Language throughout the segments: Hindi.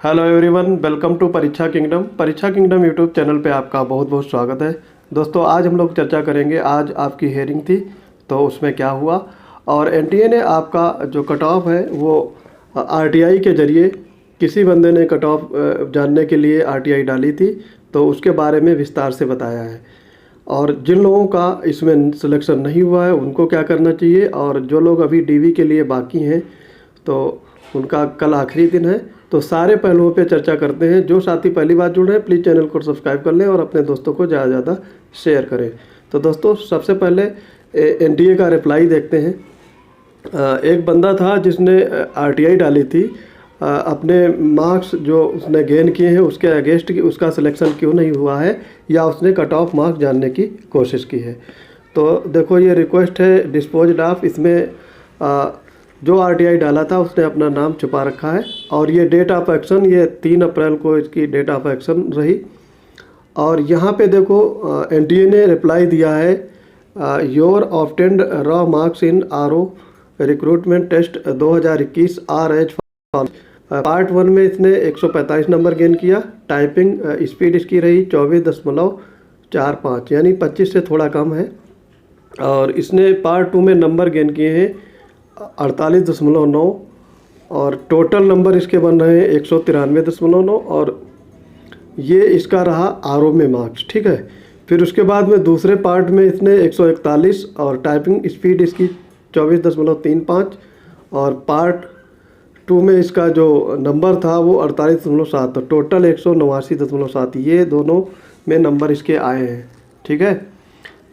हेलो एवरीवन, वेलकम टू परीक्षा किंगडम। परीक्षा किंगडम यूट्यूब चैनल पे आपका बहुत बहुत स्वागत है। दोस्तों, आज हम लोग चर्चा करेंगे। आज आपकी हेयरिंग थी तो उसमें क्या हुआ, और एनटीए ने आपका जो कट ऑफ है वो आरटीआई के ज़रिए, किसी बंदे ने कट ऑफ जानने के लिए आरटीआई डाली थी तो उसके बारे में विस्तार से बताया है। और जिन लोगों का इसमें सिलेक्शन नहीं हुआ है उनको क्या करना चाहिए, और जो लोग अभी डीवी के लिए बाकी हैं तो उनका कल आखिरी दिन है। तो सारे पहलुओं पे चर्चा करते हैं। जो साथी पहली बार जुड़ रहे हैं प्लीज़ चैनल को सब्सक्राइब कर लें और अपने दोस्तों को ज़्यादा ज़्यादा शेयर करें। तो दोस्तों, सबसे पहले एनटीए का रिप्लाई देखते हैं। एक बंदा था जिसने आरटीआई डाली थी, अपने मार्क्स जो उसने गेन किए हैं उसके अगेंस्ट की उसका सिलेक्शन क्यों नहीं हुआ है, या उसने कट ऑफ मार्क्स जानने की कोशिश की है। तो देखो, ये रिक्वेस्ट है डिस्पोज्ड ऑफ। इसमें जो आरटीआई डाला था उसने अपना नाम छुपा रखा है, और ये डेट ऑफ एक्शन, ये 3 अप्रैल को इसकी डेट ऑफ एक्शन रही। और यहाँ पे देखो, एनटीए ने रिप्लाई दिया है, your obtained raw marks in RO recruitment test 2021 are as part 1 में इसने 145 नंबर गेन किया। टाइपिंग स्पीड इसकी रही 24.45, यानी 25 से थोड़ा कम है। और इसने पार्ट 2 में नंबर गेन किए हैं 48.9, और टोटल नंबर इसके बन रहे हैं 193.9, और ये इसका रहा आरओ में मार्क्स। ठीक है। फिर उसके बाद में दूसरे पार्ट में इसने 141, और टाइपिंग स्पीड इसकी 24.35, और पार्ट 2 में इसका जो नंबर था वो 48.7, तो टोटल 189.7। ये दोनों में नंबर इसके आए हैं। ठीक है,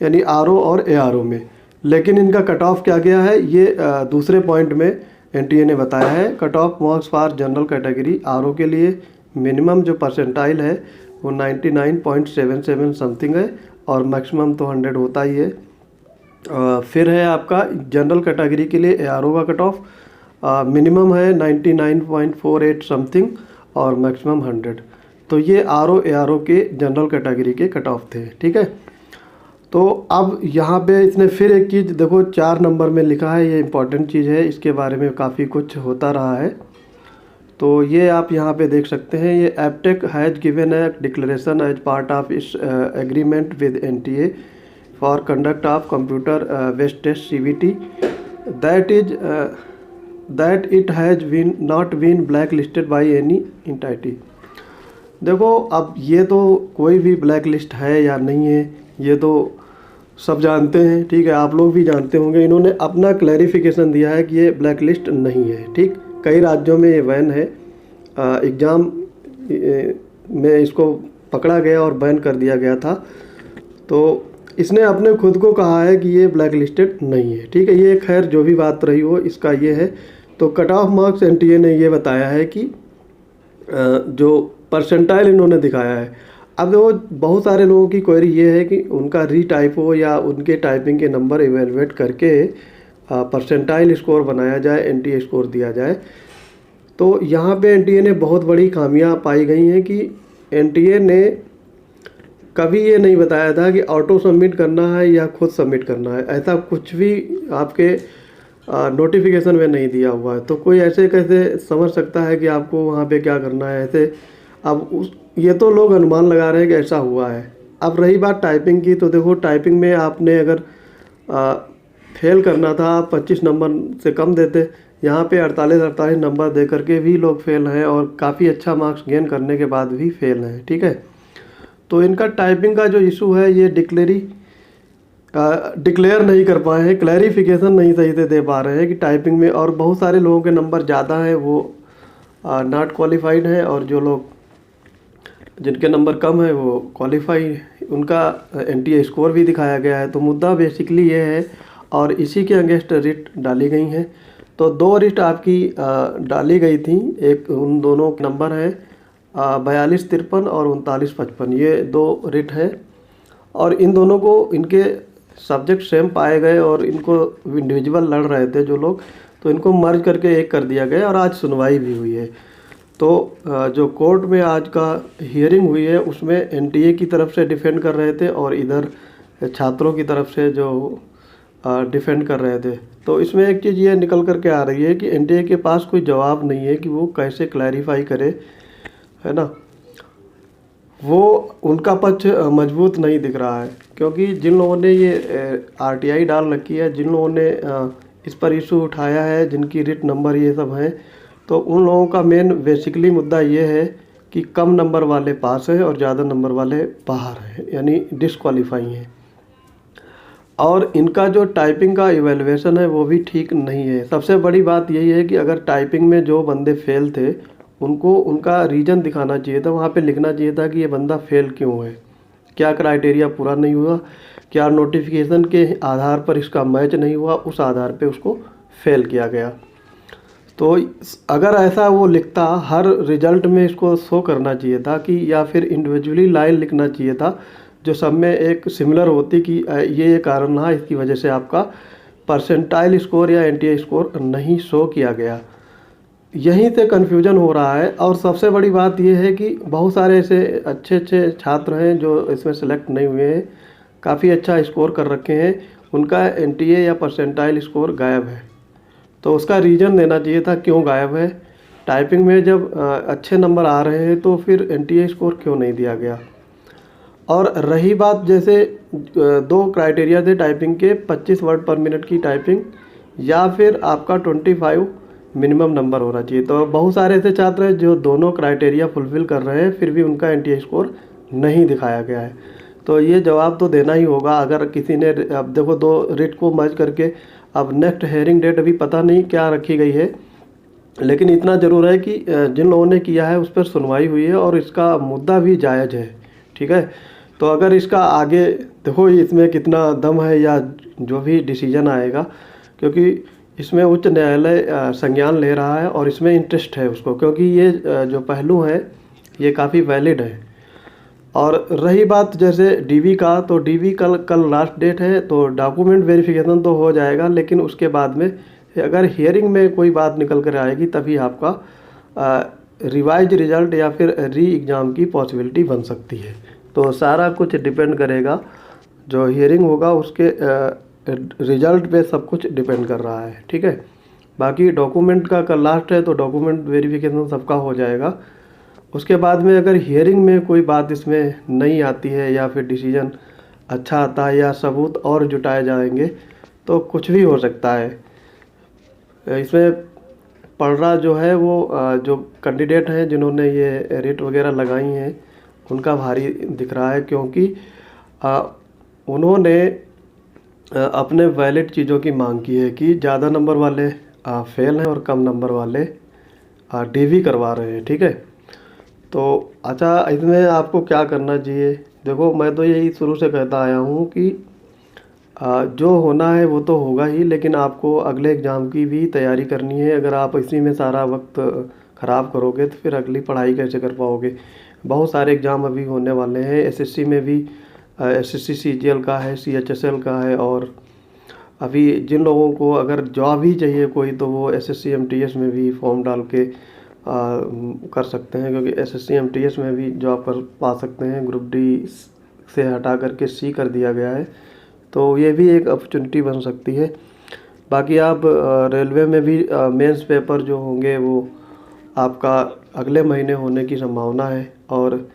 यानी आरओ और एआरओ में। लेकिन इनका कट ऑफ क्या गया है, ये दूसरे पॉइंट में एनटीए ने बताया है। Cut off marks for general category RO के लिए मिनिमम जो परसेंटाइल है वो 99.77 समथिंग है, और मैक्सिमम तो 100 होता ही है। फिर है आपका जनरल कैटेगरी के लिए एआरओ का कट ऑफ मिनिमम है 99.48 समथिंग, और मैक्सिमम 100। तो ये आरओ एआरओ के जनरल कैटेगरी के कट ऑफ थे। ठीक है। तो अब यहाँ पे इसने फिर एक चीज़ देखो 4 नंबर में लिखा है, ये इम्पॉर्टेंट चीज़ है, इसके बारे में काफ़ी कुछ होता रहा है। तो ये आप यहाँ पे देख सकते हैं, ये Aptech has given a declaration as part of this agreement with NTA for conduct of computer based test CBT that it has been not been blacklisted by any entity. देखो, अब ये तो कोई भी ब्लैक लिस्ट है या नहीं है ये तो सब जानते हैं। ठीक है, आप लोग भी जानते होंगे। इन्होंने अपना क्लैरिफिकेशन दिया है कि ये ब्लैक लिस्ट नहीं है। ठीक, कई राज्यों में ये बैन है। एग्ज़ाम में इसको पकड़ा गया और बैन कर दिया गया था। तो इसने अपने खुद को कहा है कि ये ब्लैक लिस्टेड नहीं है। ठीक है, ये खैर जो भी बात रही हो, इसका ये है। तो कट ऑफ मार्क्स एनटीए ने ये बताया है कि जो परसेंटाइल इन्होंने दिखाया है। अब वो बहुत सारे लोगों की क्वेरी ये है कि उनका रीटाइप हो या उनके टाइपिंग के नंबर इवेलुएट करके परसेंटाइल स्कोर बनाया जाए, एनटीए स्कोर दिया जाए। तो यहाँ पे एनटीए ने बहुत बड़ी खामियां पाई गई हैं कि एनटीए ने कभी ये नहीं बताया था कि ऑटो सबमिट करना है या खुद सबमिट करना है। ऐसा कुछ भी आपके नोटिफिकेशन में नहीं दिया हुआ है। तो कोई ऐसे कैसे समझ सकता है कि आपको वहाँ पे क्या करना है ऐसे। अब ये तो लोग अनुमान लगा रहे हैं कि ऐसा हुआ है। अब रही बात टाइपिंग की, तो देखो टाइपिंग में आपने अगर फेल करना था, 25 नंबर से कम देते। यहाँ पे 48 नंबर दे करके भी लोग फेल हैं, और काफ़ी अच्छा मार्क्स गेन करने के बाद भी फेल हैं। ठीक है, तो इनका टाइपिंग का जो इशू है ये डिक्लेयर नहीं कर पाए हैं, क्लैरिफिकेशन नहीं सही से दे पा रहे हैं कि टाइपिंग में। और बहुत सारे लोगों के नंबर ज़्यादा हैं वो नॉट क्वालिफाइड हैं, और जो लोग जिनके नंबर कम है वो क्वालिफाई, उनका एनटीए स्कोर भी दिखाया गया है। तो मुद्दा बेसिकली ये है, और इसी के अगेंस्ट रिट डाली गई हैं। तो 2 रिट आपकी डाली गई थी। एक उन दोनों के नंबर हैं 4253 और 3955, ये 2 रिट हैं। और इन दोनों को इनके सब्जेक्ट सेम पाए गए, और इनको इंडिविजुअल लड़ रहे थे जो लोग, तो इनको मर्ज करके एक कर दिया गया, और आज सुनवाई भी हुई है। तो जो कोर्ट में आज का हियरिंग हुई है उसमें एनटीए की तरफ से डिफेंड कर रहे थे, और इधर छात्रों की तरफ से जो डिफेंड कर रहे थे। तो इसमें एक चीज़ ये निकल कर के आ रही है कि एनटीए के पास कोई जवाब नहीं है कि वो कैसे क्लैरिफाई करे है ना, वो उनका पक्ष मजबूत नहीं दिख रहा है, क्योंकि जिन लोगों ने ये आरटीआई डाल रखी है, जिन लोगों ने इस पर इशू उठाया है, जिनकी रिट नंबर ये सब हैं, तो उन लोगों का मेन बेसिकली मुद्दा ये है कि कम नंबर वाले पास हैं और ज़्यादा नंबर वाले बाहर हैं, यानी डिसक्वालीफाई हैं। और इनका जो टाइपिंग का इवैल्यूएशन है वो भी ठीक नहीं है। सबसे बड़ी बात यही है कि अगर टाइपिंग में जो बंदे फेल थे उनको उनका रीज़न दिखाना चाहिए था, वहाँ पे लिखना चाहिए था कि ये बंदा फेल क्यों है, क्या क्राइटेरिया पूरा नहीं हुआ, क्या नोटिफिकेशन के आधार पर इसका मैच नहीं हुआ, उस आधार पे उसको फेल किया गया। तो अगर ऐसा वो लिखता, हर रिजल्ट में इसको शो करना चाहिए था कि, या फिर इंडिविजुअली लाइन लिखना चाहिए था जो सब में एक सिमिलर होती कि ये कारण रहा, इसकी वजह से आपका परसेंटाइल स्कोर या एनटीए स्कोर नहीं शो किया गया। यहीं से कन्फ्यूजन हो रहा है। और सबसे बड़ी बात यह है कि बहुत सारे ऐसे अच्छे अच्छे छात्र हैं जो इसमें सेलेक्ट नहीं हुए हैं, काफ़ी अच्छा स्कोर कर रखे हैं, उनका एनटीए या परसेंटाइल स्कोर गायब है। तो उसका रीज़न देना चाहिए था क्यों गायब है। टाइपिंग में जब अच्छे नंबर आ रहे हैं तो फिर एनटीए स्कोर क्यों नहीं दिया गया। और रही बात, जैसे 2 क्राइटेरिया थे टाइपिंग के, 25 वर्ड पर मिनट की टाइपिंग या फिर आपका 25 मिनिमम नंबर होना चाहिए। तो बहुत सारे ऐसे छात्र हैं जो दोनों क्राइटेरिया फुलफ़िल कर रहे हैं, फिर भी उनका एनटीए स्कोर नहीं दिखाया गया है। तो ये जवाब तो देना ही होगा। अगर किसी ने, अब देखो 2 रिट को मर्ज करके, अब नेक्स्ट हेयरिंग डेट अभी पता नहीं क्या रखी गई है, लेकिन इतना ज़रूर है कि जिन लोगों ने किया है उस पर सुनवाई हुई है और इसका मुद्दा भी जायज़ है, ठीक है। तो अगर इसका आगे देखो इसमें कितना दम है या जो भी डिसीजन आएगा, क्योंकि इसमें उच्च न्यायालय संज्ञान ले रहा है और इसमें इंटरेस्ट है उसको, क्योंकि ये जो पहलू है ये काफ़ी वैलिड है। और रही बात जैसे डीवी का, तो डीवी कल लास्ट डेट है, तो डॉक्यूमेंट वेरिफिकेशन तो हो जाएगा, लेकिन उसके बाद में अगर हियरिंग में कोई बात निकल कर आएगी तभी आपका रिवाइज रिजल्ट या फिर री एग्ज़ाम की पॉसिबिलिटी बन सकती है। तो सारा कुछ डिपेंड करेगा, जो हियरिंग होगा उसके रिजल्ट पे सब कुछ डिपेंड कर रहा है, ठीक है। बाकी डॉक्यूमेंट का कल लास्ट है, तो डॉक्यूमेंट वेरिफिकेशन सबका हो जाएगा। उसके बाद में अगर हियरिंग में कोई बात इसमें नहीं आती है या फिर डिसीजन अच्छा आता है या सबूत और जुटाए जाएंगे तो कुछ भी हो सकता है। इसमें पलड़ा जो है वो जो कैंडिडेट हैं जिन्होंने ये रिट वगैरह लगाई हैं उनका भारी दिख रहा है, क्योंकि उन्होंने अपने वैलिड चीज़ों की मांग की है कि ज़्यादा नंबर वाले फेल हैं और कम नंबर वाले डीवी करवा रहे हैं, ठीक है। तो अच्छा, इसमें आपको क्या करना चाहिए? देखो, मैं तो यही शुरू से कहता आया हूँ कि जो होना है वो तो होगा ही, लेकिन आपको अगले एग्ज़ाम की भी तैयारी करनी है। अगर आप इसी में सारा वक्त ख़राब करोगे तो फिर अगली पढ़ाई कैसे कर पाओगे। बहुत सारे एग्ज़ाम अभी होने वाले हैं। एसएससी में भी एसएससी सीजीएल का है, सीएचएसएल का है, और अभी जिन लोगों को अगर जॉब ही चाहिए कोई, तो वो एसएससी एमटीएस में भी फॉर्म डाल के कर सकते हैं, क्योंकि एसएससी एमटीएस में भी जॉब कर पा सकते हैं। ग्रुप डी से हटा करके सी कर दिया गया है, तो ये भी एक अपॉर्चुनिटी बन सकती है। बाकी आप रेलवे में भी मेंस पेपर जो होंगे वो आपका अगले महीने होने की संभावना है। और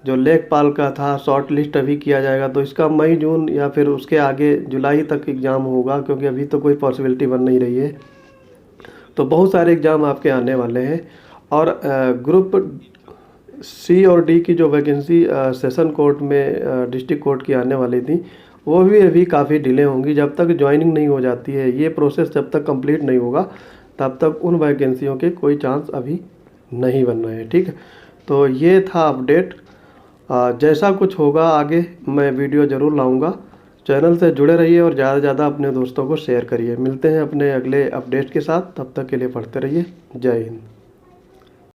जो लेखपाल का था शॉर्ट लिस्ट अभी किया जाएगा, तो इसका मई जून या फिर उसके आगे जुलाई तक एग्ज़ाम होगा, क्योंकि अभी तो कोई पॉसिबिलिटी बन नहीं रही है। तो बहुत सारे एग्ज़ाम आपके आने वाले हैं। और ग्रुप सी और डी की जो वैकेंसी सेशन कोर्ट में डिस्ट्रिक्ट कोर्ट की आने वाली थी, वो भी अभी काफ़ी डिले होंगी। जब तक ज्वाइनिंग नहीं हो जाती है, ये प्रोसेस जब तक कंप्लीट नहीं होगा, तब तक उन वैकेंसियों के कोई चांस अभी नहीं बन रहे हैं, ठीक है। तो ये था अपडेट। जैसा कुछ होगा आगे मैं वीडियो ज़रूर लाऊंगा। चैनल से जुड़े रहिए और ज़्यादा से ज़्यादा अपने दोस्तों को शेयर करिए। मिलते हैं अपने अगले अपडेट के साथ, तब तक के लिए पढ़ते रहिए। जय हिंद।